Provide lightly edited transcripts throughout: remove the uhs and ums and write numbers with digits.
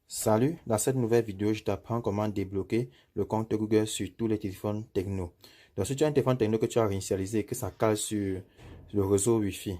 Salut, dans cette nouvelle vidéo, je t'apprends comment débloquer le compte Google sur tous les téléphones techno. Donc, si tu as un téléphone techno que tu as réinitialisé et que ça cale sur le réseau Wi-Fi,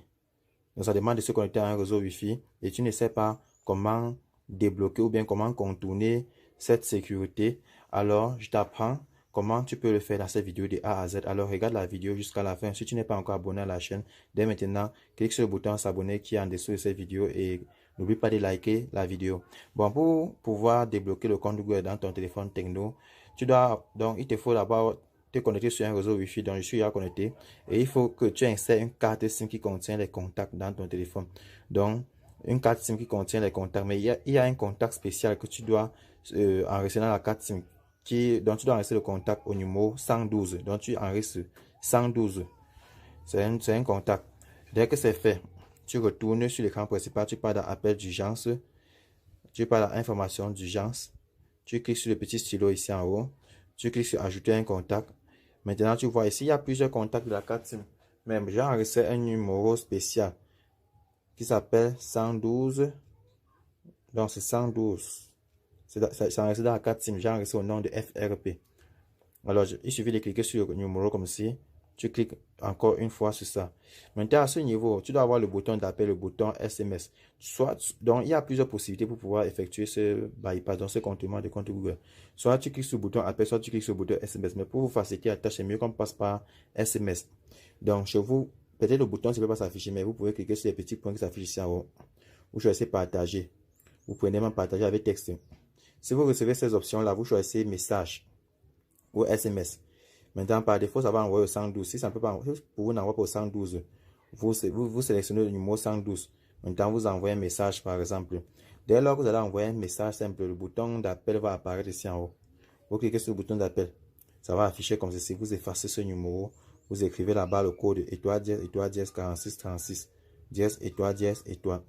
donc ça demande de se connecter à un réseau Wi-Fi et tu ne sais pas comment débloquer ou bien comment contourner cette sécurité, alors je t'apprends comment tu peux le faire dans cette vidéo de A à Z. Alors regarde la vidéo jusqu'à la fin. Si tu n'es pas encore abonné à la chaîne, dès maintenant, clique sur le bouton s'abonner qui est en dessous de cette vidéo et n'oublie pas de liker la vidéo. Bon, pour pouvoir débloquer le compte Google dans ton téléphone techno, il te faut d'abord te connecter sur un réseau Wi-Fi. Donc je suis déjà connecté et il faut que tu insères une carte SIM qui contient les contacts dans ton téléphone. Donc une carte SIM qui contient les contacts, mais il y a un contact spécial que tu dois enregistrer dans la carte SIM dont tu dois enregistrer le contact au numéro 112. Donc tu enregistres 112. C'est un contact. Dès que c'est fait, tu retournes sur l'écran principal, tu pars dans appel d'urgence, tu pars dans information d'urgence, tu cliques sur le petit stylo ici en haut, tu cliques sur ajouter un contact. Maintenant, tu vois ici, il y a plusieurs contacts de la carte SIM. Même, j'ai enregistré un numéro spécial qui s'appelle 112. Donc, c'est 112. C'est enregistré dans la carte SIM. J'ai enregistré au nom de FRP. Alors, il suffit de cliquer sur le numéro comme ci. Tu cliques encore une fois sur ça. Maintenant, à ce niveau, tu dois avoir le bouton d'appel, le bouton SMS. Donc, il y a plusieurs possibilités pour pouvoir effectuer ce bypass, donc ce contournement de compte Google. Soit tu cliques sur le bouton appel, soit tu cliques sur le bouton SMS. Mais pour vous faciliter la tâche, c'est mieux qu'on passe par SMS. Donc, chez vous, peut-être le bouton ne peut pas s'afficher, mais vous pouvez cliquer sur les petits points qui s'affichent ici en haut. Vous choisissez partager. Vous pouvez même partager avec texte. Si vous recevez ces options-là, vous choisissez message ou SMS. Maintenant, par défaut, ça va envoyer au 112. Si ça ne peut pas envoyer, pour vous n'envoyer pas au 112, vous sélectionnez le numéro 112. Maintenant, vous envoyez un message, par exemple. Dès lors que vous allez envoyer un message simple, le bouton d'appel va apparaître ici en haut. Vous cliquez sur le bouton d'appel. Ça va afficher comme ceci. Vous effacez ce numéro. Vous écrivez là-bas le code étoile 10 46 36 10 étoile 10 étoile.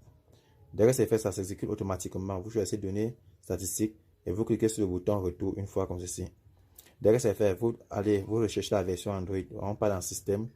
Dès que c'est fait, ça s'exécute automatiquement. Vous choisissez données statistiques et vous cliquez sur le bouton retour une fois comme ceci. Dès que c'est fait, vous recherchez la version Android. On part dans le système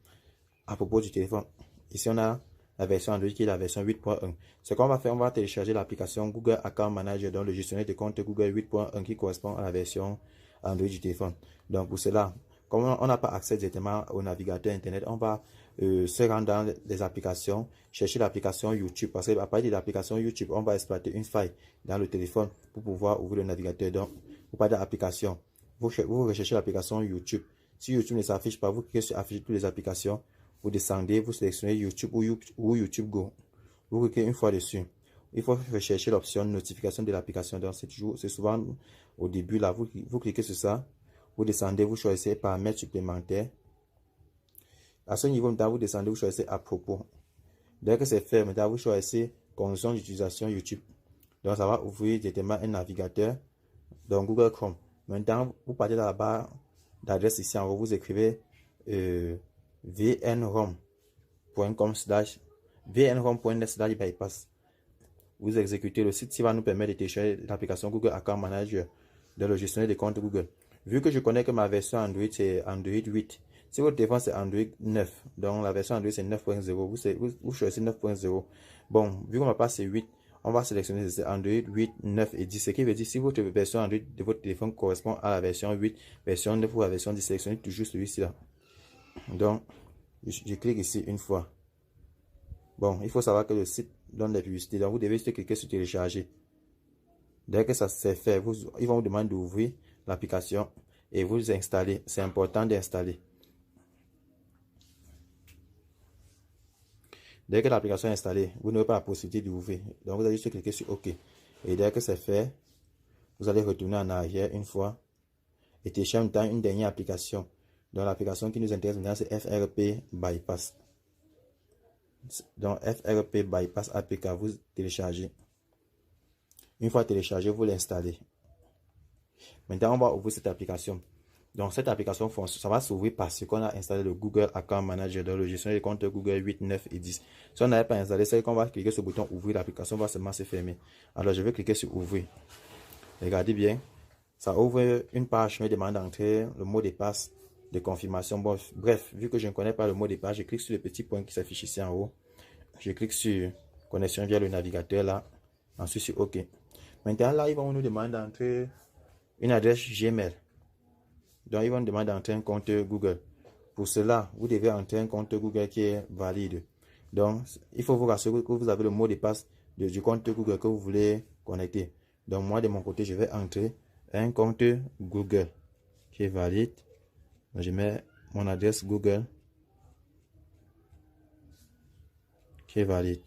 à propos du téléphone. Ici, on a la version Android qui est la version 8.1. Ce qu'on va faire, on va télécharger l'application Google Account Manager, donc le gestionnaire de compte Google 8.1 qui correspond à la version Android du téléphone. Donc, pour cela, comme on n'a pas accès directement au navigateur Internet, on va se rendre dans les applications, chercher l'application YouTube. Parce qu'à partir de l'application YouTube, on va exploiter une faille dans le téléphone pour pouvoir ouvrir le navigateur. Donc, vous parlez d'application. Vous recherchez l'application YouTube. Si YouTube ne s'affiche pas, vous cliquez sur afficher toutes les applications. Vous descendez, vous sélectionnez YouTube ou YouTube Go. Vous cliquez une fois dessus. Il faut rechercher l'option notification de l'application. Donc, c'est souvent au début là. Vous cliquez sur ça. Vous descendez, vous choisissez paramètres supplémentaires. À ce niveau, maintenant, vous descendez, vous choisissez à propos. Dès que c'est fait, maintenant, vous choisissez conditions d'utilisation YouTube. Donc, ça va ouvrir directement un navigateur. Donc, Google Chrome. Maintenant, vous partez dans la barre d'adresse ici en haut, vous écrivez vnrom.net/bypass. Vous exécutez le site qui va nous permettre de télécharger l'application Google Account Manager dans le gestionnaire des comptes Google. Vu que je connais que ma version Android c'est Android 8, si votre téléphone c'est Android 9, donc la version Android c'est 9.0, vous choisissez 9.0. Bon, vu qu'on va passer 8, on va sélectionner Android 8, 9 et 10. Ce qui veut dire si votre version Android de votre téléphone correspond à la version 8, version 9 ou la version 10, sélectionnez toujours celui-ci là. Donc, je clique ici une fois. Bon, il faut savoir que le site donne des publicités. Donc, vous devez juste cliquer sur télécharger. Dès que ça s'est fait, ils vont vous demander d'ouvrir l'application et vous installer. C'est important d'installer. Dès que l'application est installée, vous n'aurez pas la possibilité d'ouvrir. Donc, vous allez juste cliquer sur OK. Et dès que c'est fait, vous allez retourner en arrière une fois et télécharger une dernière application. Donc, l'application qui nous intéresse maintenant, c'est FRP Bypass. Donc, FRP Bypass APK, vous téléchargez. Une fois téléchargé, vous l'installez. Maintenant, on va ouvrir cette application. Donc, cette application, ça va s'ouvrir parce qu'on a installé le Google Account Manager dans le gestionnaire des comptes Google 8, 9 et 10. Si on n'avait pas installé, c'est qu'on va cliquer sur le bouton ouvrir, l'application va seulement se fermer. Alors, je vais cliquer sur ouvrir. Regardez bien. Ça ouvre une page qui me demande d'entrer le mot de passe de confirmation. Bon, bref, vu que je ne connais pas le mot de passe, je clique sur le petit point qui s'affiche ici en haut. Je clique sur connexion via le navigateur là. Ensuite sur OK. Maintenant, là, ils vont nous demander d'entrer une adresse Gmail. Donc, ils vont nous demander d'entrer un compte Google. Pour cela, vous devez entrer un compte Google qui est valide. Donc, il faut vous rassurer que vous avez le mot de passe du compte Google que vous voulez connecter. Donc, moi, de mon côté, je vais entrer un compte Google qui est valide. Donc, je mets mon adresse Google qui est valide.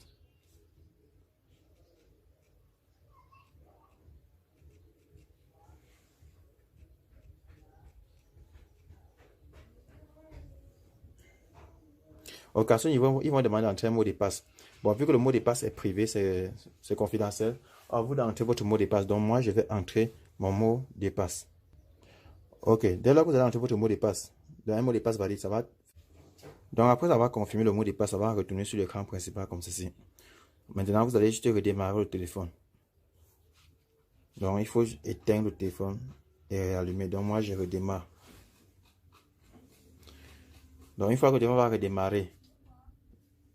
Au cas où, ils vont demander d'entrer un mot de passe. Bon, vu que le mot de passe est privé, c'est confidentiel, à vous d'entrer votre mot de passe. Donc, moi, je vais entrer mon mot de passe. Ok, dès lors que vous allez entrer votre mot de passe, un mot de passe valide, ça va. Donc, après avoir confirmé le mot de passe, ça va retourner sur l'écran principal comme ceci. Maintenant, vous allez juste redémarrer le téléphone. Donc, il faut éteindre le téléphone et réallumer. Donc, moi, je redémarre. Donc, une fois que le téléphone va redémarrer,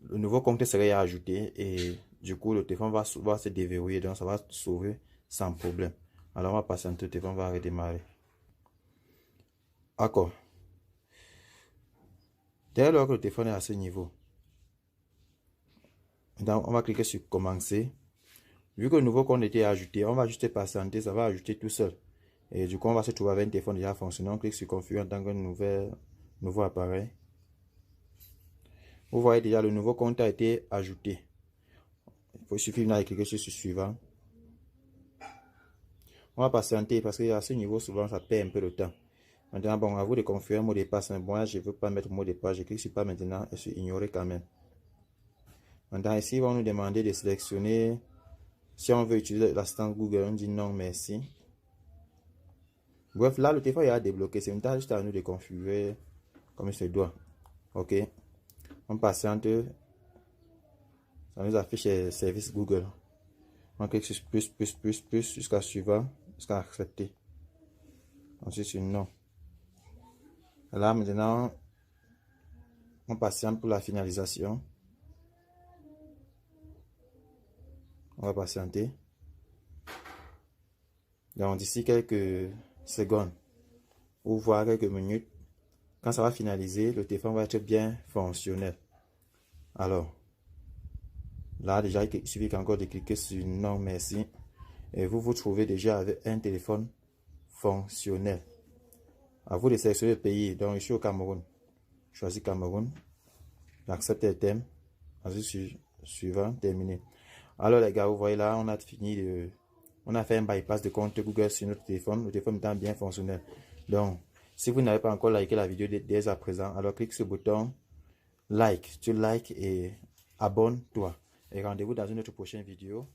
le nouveau compte serait ajouté et du coup, le téléphone va se déverrouiller. Donc, ça va s'ouvrir sans problème. Alors, on va patienter, le téléphone va redémarrer. D'accord. Dès lors que le téléphone est à ce niveau, donc on va cliquer sur commencer. Vu que le nouveau compte a été ajouté, on va juste patienter, ça va ajouter tout seul. Et du coup, on va se trouver avec un téléphone déjà fonctionnant. On clique sur configurer en tant que nouveau appareil. Vous voyez déjà, le nouveau compte a été ajouté. Il suffit de cliquer sur suivant. On va patienter parce qu'à ce niveau, souvent, ça perd un peu de temps. Maintenant, bon, à vous de configurer un mot de passe. Moi, je ne veux pas mettre mot de passe. Je clique sur pas maintenant et sur ignorer quand même. Maintenant, ici, ils vont nous demander de sélectionner. Si on veut utiliser l'assistant Google, on dit non, merci. Bref, là, le téléphone est débloqué. C'est une tâche juste à nous de configurer comme il se doit. Ok. On patiente. Ça nous affiche les services Google. On clique sur plus jusqu'à suivant, jusqu'à accepter. Ensuite sur non. Là, maintenant, on patiente pour la finalisation. On va patienter. Donc, d'ici quelques secondes, ou voire quelques minutes, quand ça va finaliser, le téléphone va être bien fonctionnel. Alors, là, déjà, il suffit encore de cliquer sur non, merci. Et vous vous trouvez déjà avec un téléphone fonctionnel. À vous de sélectionner le pays. Donc, je suis au Cameroun. Je choisis Cameroun. J'accepte le thème. Ensuite, suivant, terminé. Alors, les gars, vous voyez là, on a fini de. On a fait un bypass de compte Google sur notre téléphone. Le téléphone étant bien fonctionnel. Donc, si vous n'avez pas encore liké la vidéo dès à présent, alors clique sur le bouton like. Tu likes et abonne-toi. Et rendez-vous dans une autre prochaine vidéo.